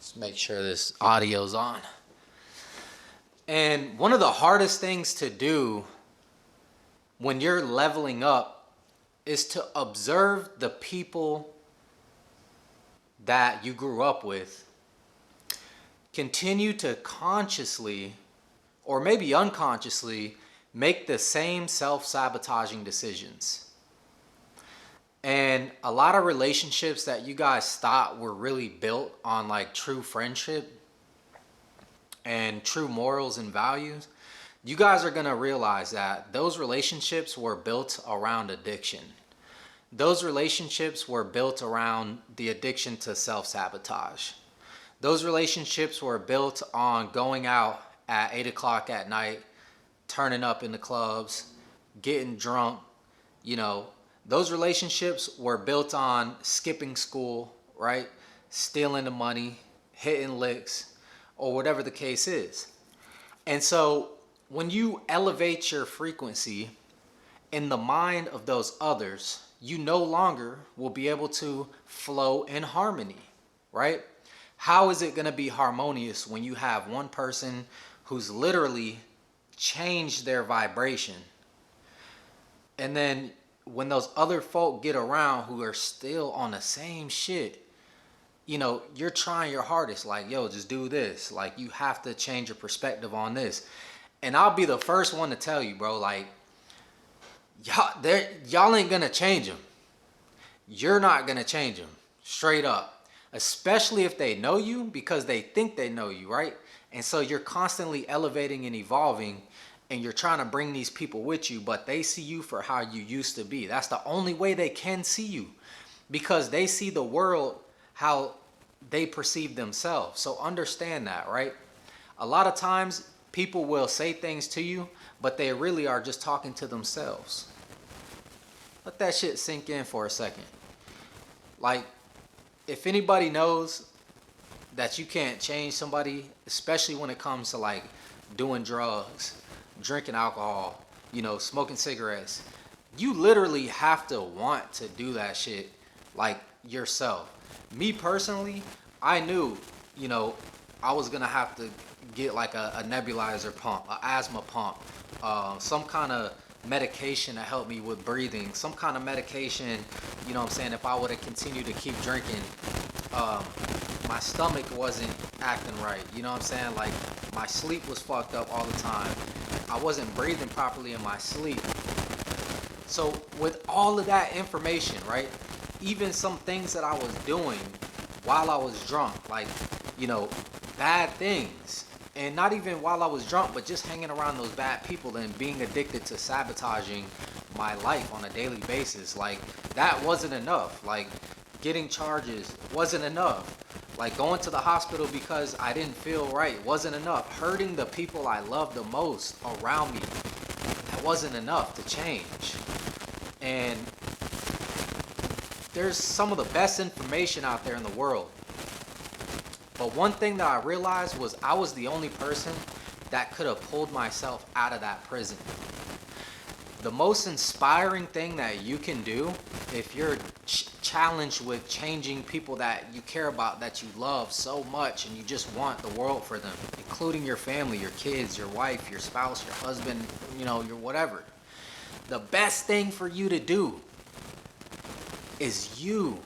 Let's make sure this audio's on. And one of the hardest things to do when you're leveling up is to observe the people that you grew up with continue to consciously or maybe unconsciously make the same self-sabotaging decisions. And a lot of relationships that you guys thought were really built on like true friendship and true morals and values, you guys are gonna realize that those relationships were built around addiction. Those relationships were built around the addiction to self-sabotage. Those relationships were built on going out at 8 o'clock at night, turning up in the clubs, getting drunk. Those relationships were built on skipping school, right? Stealing the money, hitting licks, or whatever the case is. And so when you elevate your frequency in the mind of those others, you no longer will be able to flow in harmony, right? How is it going to be harmonious when you have one person who's literally changed their vibration, and then when those other folk get around who are still on the same shit, you're trying your hardest, like, yo, just do this. Like, you have to change your perspective on this. And I'll be the first one to tell you, bro, like, y'all ain't gonna change them. You're not gonna change them, straight up. Especially if they know you, because they think they know you, right? And so you're constantly elevating and evolving, and you're trying to bring these people with you, but they see you for how you used to be. That's the only way they can see you, because they see the world how they perceive themselves. So understand that, right? A lot of times people will say things to you, but they really are just talking to themselves. Let that shit sink in for a second. Like, if anybody knows that you can't change somebody, especially when it comes to like doing drugs, drinking alcohol, smoking cigarettes, you literally have to want to do that shit like yourself. Me personally, I knew, I was gonna have to get like a nebulizer pump, an asthma pump, some kind of medication to help me with breathing, some kind of medication, if I would have continued to keep drinking, my stomach wasn't acting right, like my sleep was fucked up all the time. I wasn't breathing properly in my sleep. So with all of that information, right, even some things that I was doing while I was drunk, like, bad things, and not even while I was drunk, but just hanging around those bad people and being addicted to sabotaging my life on a daily basis, like, that wasn't enough. Like, getting charges wasn't enough. Like, going to the hospital because I didn't feel right wasn't enough. Hurting the people I love the most around me, that wasn't enough to change. And there's some of the best information out there in the world. But one thing that I realized was I was the only person that could have pulled myself out of that prison. The most inspiring thing that you can do if you're challenged with changing people that you care about, that you love so much, and you just want the world for them, including your family, your kids, your wife, your spouse, your husband, your whatever. The best thing for you to do is you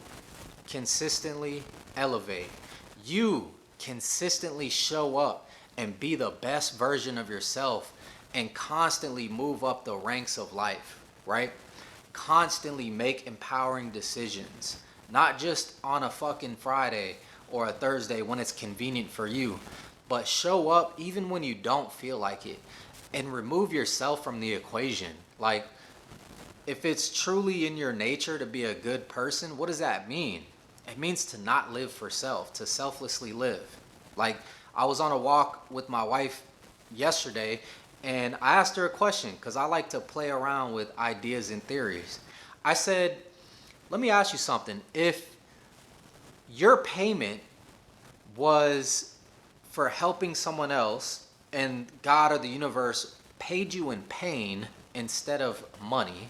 consistently elevate. You consistently show up and be the best version of yourself and constantly move up the ranks of life, right? Constantly make empowering decisions, not just on a fucking Friday or a Thursday when it's convenient for you, but show up even when you don't feel like it, and remove yourself from the equation. Like, if it's truly in your nature to be a good person, what does that mean? It means to not live for self, to selflessly live. Like, I was on a walk with my wife yesterday, and I asked her a question, because I like to play around with ideas and theories. I said, let me ask you something. If your payment was for helping someone else, and God or the universe paid you in pain instead of money,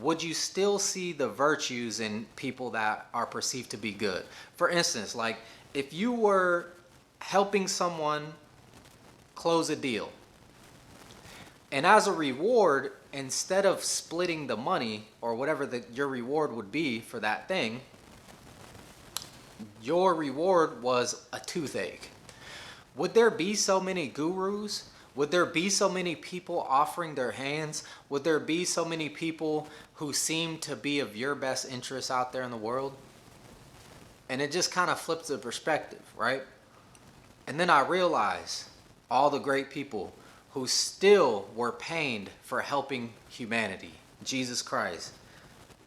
would you still see the virtues in people that are perceived to be good? For instance, like, if you were helping someone close a deal, and as a reward, instead of splitting the money or whatever your reward would be for that thing, your reward was a toothache, would there be so many gurus? Would there be so many people offering their hands? Would there be so many people who seem to be of your best interest out there in the world? And it just kind of flips the perspective, right? And then I realized all the great people who still were pained for helping humanity. Jesus Christ,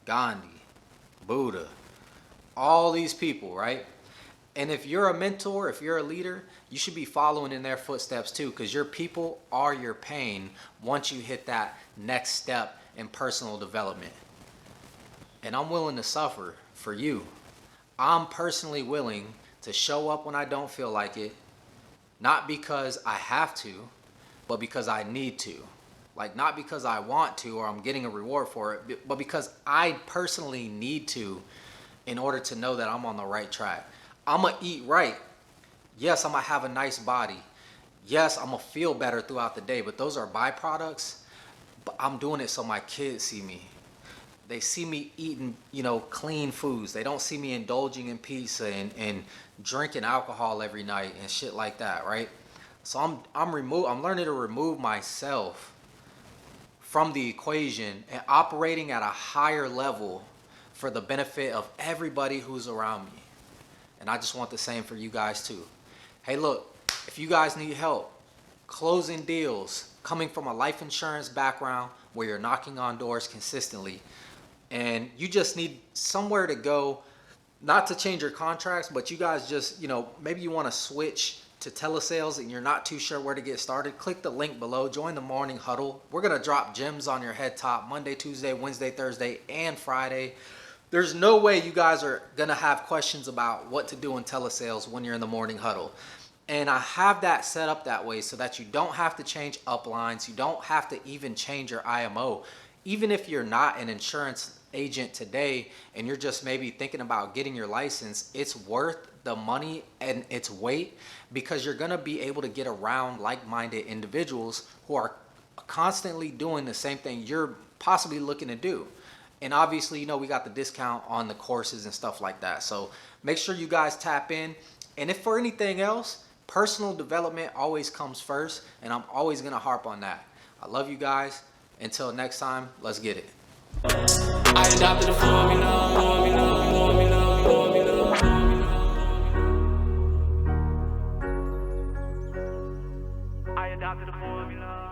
Gandhi, Buddha, all these people, right? And if you're a mentor, if you're a leader, you should be following in their footsteps too, because your people are your pain once you hit that next step in personal development. And I'm willing to suffer for you. I'm personally willing to show up when I don't feel like it, not because I have to, but because I need to. Like, not because I want to or I'm getting a reward for it, but because I personally need to in order to know that I'm on the right track. I'm gonna eat right. Yes, I'm gonna have a nice body. Yes, I'm gonna feel better throughout the day, but those are byproducts. But I'm doing it so my kids see me. They see me eating, clean foods. They don't see me indulging in pizza and drinking alcohol every night and shit like that, right? So I'm learning to remove myself from the equation and operating at a higher level for the benefit of everybody who's around me. And I just want the same for you guys too. Hey, look, if you guys need help closing deals, coming from a life insurance background where you're knocking on doors consistently, and you just need somewhere to go, not to change your contracts, but you guys just, maybe you want to switch to telesales and you're not too sure where to get started, click the link below, join the morning huddle. We're going to drop gems on your head top Monday, Tuesday, Wednesday, Thursday, and Friday. There's no way you guys are going to have questions about what to do in telesales when you're in the morning huddle. And I have that set up that way so that you don't have to change uplines. You don't have to even change your IMO. Even if you're not an insurance agent today and you're just maybe thinking about getting your license, it's worth the money and its weight, because you're going to be able to get around like-minded individuals who are constantly doing the same thing you're possibly looking to do. And obviously, we got the discount on the courses and stuff like that. So make sure you guys tap in. And if for anything else, personal development always comes first, and I'm always going to harp on that. I love you guys. Until next time, let's get it. I adopted a formula. I adopted a formula.